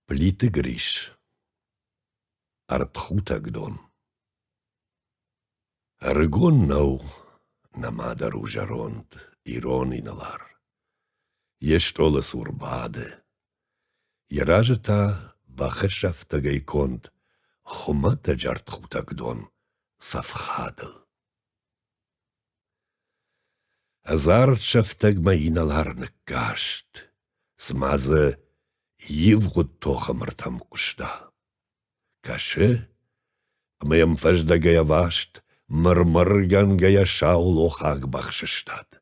Плиты гриш. Артхутагдон. Аргон нау намада ружаронд, ирониналар. Ештолас урбаде. Яражета бахешафтагай конт, хумата джартхутагдон, сафхадл. Азарчафтаг маиналарнык гашт, смазы евгут тохамартам кушта. Каше, мем фаждагая вашт, мырмыргангая шаулохаг бахшыштат.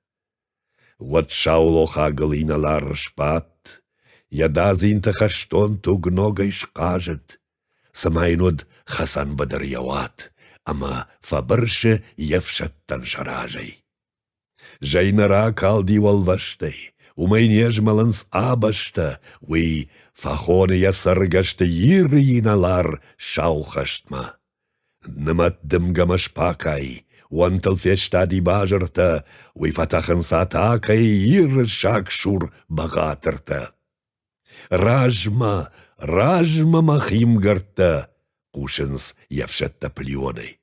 Вот шаулохагыл иналар шпат, ядазинта хаштон тугногай шкажет, самайнуд хасан бадар яват, ама фабырше евшаттан шаражай. Жайнара калдивал ваштай, умайнеж маланс абашта, уи фахоны ясаргашта иналар шаухаштма. Намат дымгамаш пакай, уантал фештади бажарта, уи фатахан сатакай шак шур багатарта. Ражма махимгарта, кушенс явшатта плионой.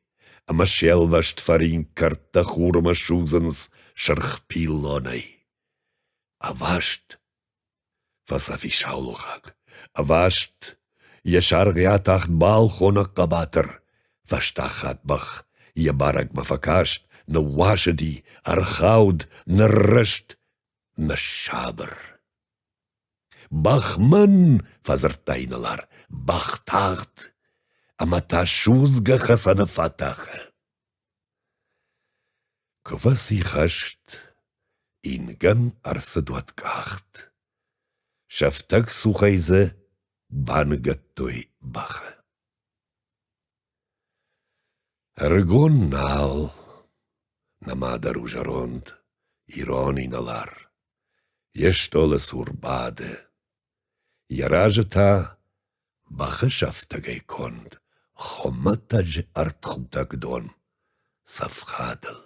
Ама шелвашт фарин карта хурма шузанс шархпилоной. Авашт, фасафи шаулухак, авашт, яшаргятахт балхона кабатер, ваштахатбах, ябарак мафакашт, на вашади, архауд, на рышт, на шабр. Бахман, фазартайналар, бахтахт, амата шузга хасана фатаха. Кваси хашт, инган арсадуаткахт. Шафтак сухайзе бангаттой баха. Аргон нал, намада ружаронд, ирониналар. Ештола сурбаде. Яражета баха шафтагай конд, хоматаж артхутагдон, сафхадал.